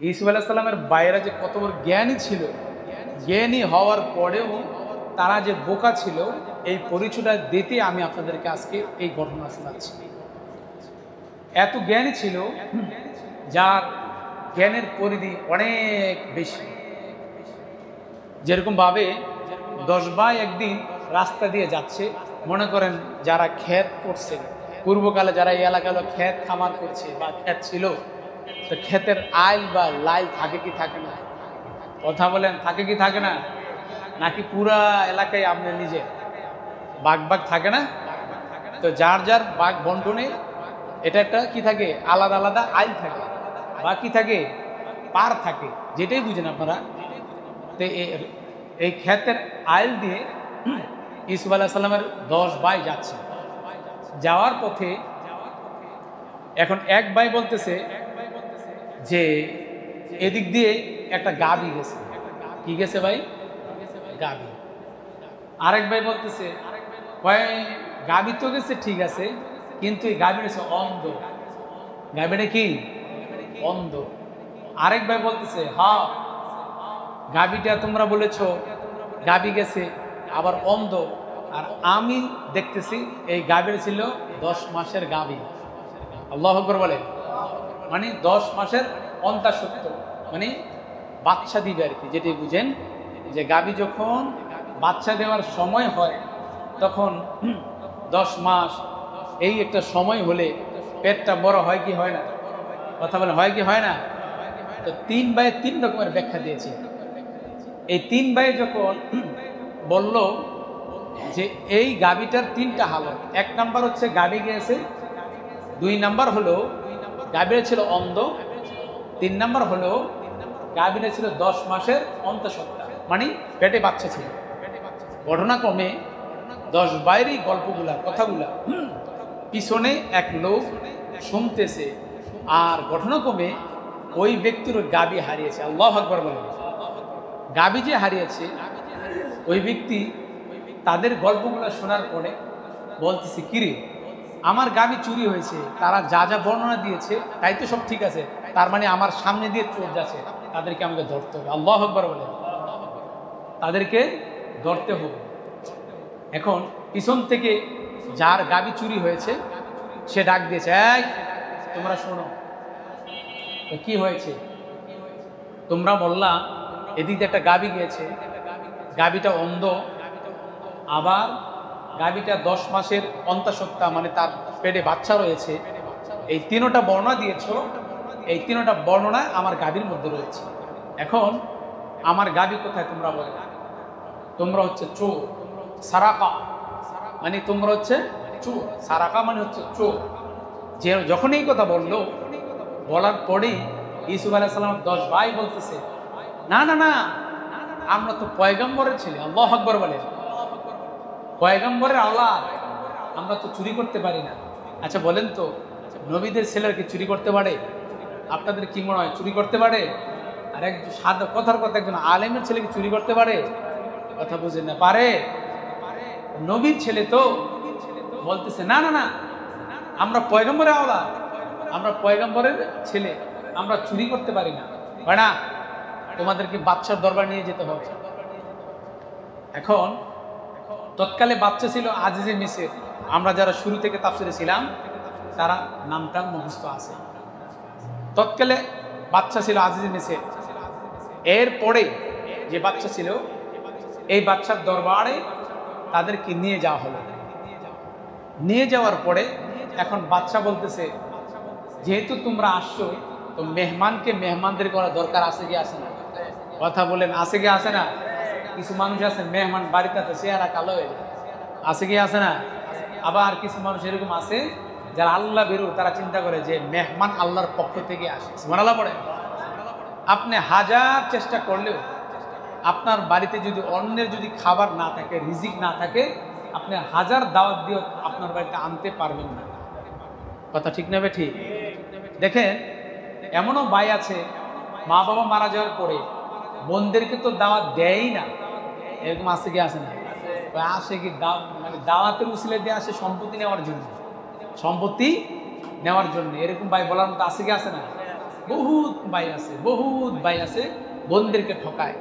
ইউসুফ আলাইহিস সালামের বাইরা যে কত বড় জ্ঞানী ছিল, জ্ঞানী হওয়ার পরেও তারা যে বোকা ছিল, এই পরিচয়টা দিতে আমি আপনাদেরকে আজকে এই ঘটনা শোনাচ্ছি। এত জ্ঞানী ছিল যার জ্ঞানের পরিধি অনেক বেশি। যেরকম ভাবে 10 ভাই একদিন রাস্তা দিয়ে যাচ্ছে, মনে করেন যারা ক্ষেত করছে, পূর্বকালে যারা এই এলাকায় ক্ষেত খামার করছে বা ক্ষেত ছিল, তো ক্ষেতের আইল বা লাইল থাকে কি থাকে না? কথা বলেন, থাকে কি থাকে না? নাকি পুরা এলাকায় আপনার নিজে বাঘ বাঘ থাকে না? তো যার যার বাঘ বন্টনে এটা একটা কি থাকে, আলাদা আলাদা আইল থাকে বা কি থাকে, পার থাকে, যেটাই বুঝেন আপনারা। তো এই ক্ষেতের আইল দিয়ে ইউসুফ আলাইহিস সালামের 10 ভাই যাচ্ছে। যাওয়ার পথে এখন এক ভাই বলতেছে যে এদিক দিয়ে একটা গাভী গেছে। কি গেছে ভাই? গাভী। আরেক ভাই বলতেছে গাভী তো গেছে ঠিক আছে, কিন্তু এই গাভীটা হচ্ছে অন্ধ। গাভীটা কি? অন্ধ। আরেক ভাই বলতেছে হ্যাঁ, গাভীটা তোমরা বলেছো গাভী গেছে আবার অন্ধ, আর আমি দেখতেছি এই গাভীর ছিল 10 মাসের গাভী। আল্লাহু আকবার বলে, মানে 10 মাসের অন্তঃসত্ত্ব, মানে বাচ্চা দিবে আর কি। যেটি বুঝেন যে গাভী যখন বাচ্চা দেওয়ার সময় হয় তখন 10 মাস এই একটা সময় হলে পেটটা বড় হয় কি হয় না? কথা বলে, হয় কি হয় না? তো 3 ভাই 3 রকমের ব্যাখ্যা দিয়েছে। এই 3 ভাই যখন বলল যে এই গাভীটার 3টা হালত, 1 নাম্বার হচ্ছে গাভী গিয়েছে, 2 নাম্বার হলো গাভীটা ছিল অন্ধ, 3 নাম্বার হলো গাভীটা ছিল 10 মাসের অন্তঃসত্ত্বা, মানে পেটে বাচ্চা ছিল। ঘটনাক্রমে 10 ভাইয়েরই গল্পগুলা, কথাগুলা পিছনে এক লোক শুনতেছে, আর ঘটনাক্রমে ওই ব্যক্তির গাভী হারিয়েছে। আল্লাহু আকবার বলেন। গাভী যে হারিয়েছে ওই ব্যক্তি তাদের গল্পগুলো শোনার পরে বলতেছে, কিরে আমার গাভী চুরি হয়েছে, তারা যা যা বর্ণনা দিয়েছে তাই তো সব ঠিক আছে, তার মানে আমার সামনে দিয়ে চোর যাচ্ছে, তাদেরকে আমাকে ধরতে হবে। আল্লাহু আকবার বলেন। তাদেরকে ধরতে হবে। এখন পিছন থেকে যার গাভী চুরি হয়েছে সে ডাক দিয়েছে, এই তোমরা শোনো, কি হয়েছে? তোমরা বললা এদিক দিয়ে একটা গাভী গিয়েছে, গাভীটা অন্ধ, আবার গাভীটা 10 মাসের অন্তঃসত্ত্বা, মানে তার পেটে বাচ্চা রয়েছে। এই 3টা বর্ণনা দিয়েছ, এই 3টা বর্ণনা আমার গাভীর মধ্যে রয়েছে। এখন আমার গাভী কোথায় তোমরা বলো? তোমরা হচ্ছে চোর, সারাকা, মানে তোমরা হচ্ছে চোর। সারাকা মানে হচ্ছে চোর। যে যখন এই কথা বললো, বলার পরেই ইউসুফ আলাইহিস সালাম 10 ভাই বলতেছে, না না না, আমরা তো পয়গম্বরের ছেলে। আল্লাহু আকবার বলে, পয়গম্বরের আওলাদ, আমরা তো চুরি করতে পারি না। আচ্ছা বলেন তো, নবীদের ছেলেরা কি চুরি করতে পারে? আপনাদের কি মনে হয় চুরি করতে পারে? আর একজন সাদা কথার কথা একজন আলেমের ছেলে কি চুরি করতে পারে? কথা বুঝেন না, পারে? নবীর ছেলে তো বলতেছে, না না না, আমরা পয়গম্বরের আওলাদ, আমরা পয়গম্বরের ছেলে, আমরা চুরি করতে পারি না। হয় না, তোমাদেরকে বাদশার দরবার নিয়ে যেতে হবে। এখন তৎকালে বাচ্চা ছিল আজিজে মিসর। আমরা যারা শুরু থেকে তাফসিরে ছিলাম তারা নামটা মুখস্থ আছে। তৎকালে বাচ্চা ছিল আজিজে মিসর। এরপরে যে বাচ্চা ছিল, এই বাচ্চার দরবারে তাদেরকে নিয়ে যাওয়া হলো। নিয়ে যাওয়ার পরে এখন বাচ্চা বলতেছে, যেহেতু তোমরা আসছো, তো মেহমানকে মেহমানদের করা দরকার আছে কি আসে না? কথা বলেন, আছে কি আসে না? কিছু মানুষ আছে মেহমান বাড়িতে আছে, চেহারা কালো হয়ে যায়, আছে কি আসে না? আবার কিছু মানুষ এরকম আছে যারা আল্লাহ বেরু, তারা চিন্তা করে যে মেহমান আল্লাহর পক্ষ থেকে আসে। সুবহানাল্লাহ পড়ে। আপনি হাজার চেষ্টা করলেও আপনার বাড়িতে যদি অন্যের যদি খাবার না থাকে, রিজিক না থাকে, আপনি হাজার দাওয়াত দিয়েও আপনার বাড়িতে আনতে পারবেন না। কথা ঠিক না? ঠিক। দেখেন, এমনও ভাই আছে মা বাবা মারা যাওয়ার পরে বোনদেরকে তো দাওয়াত দেয়ই না। এরকম আছে কি আসে না? আসে কি মানে দাওয়াতের উসিলা দিয়ে আসে সম্পত্তি নেওয়ার জন্য, সম্পত্তি নেওয়ার জন্য। এরকম ভাই বলার মতো আছে কি আসে না? বহুত ভাই আছে, বহুত ভাই আছে বোনদেরকে ঠকায়।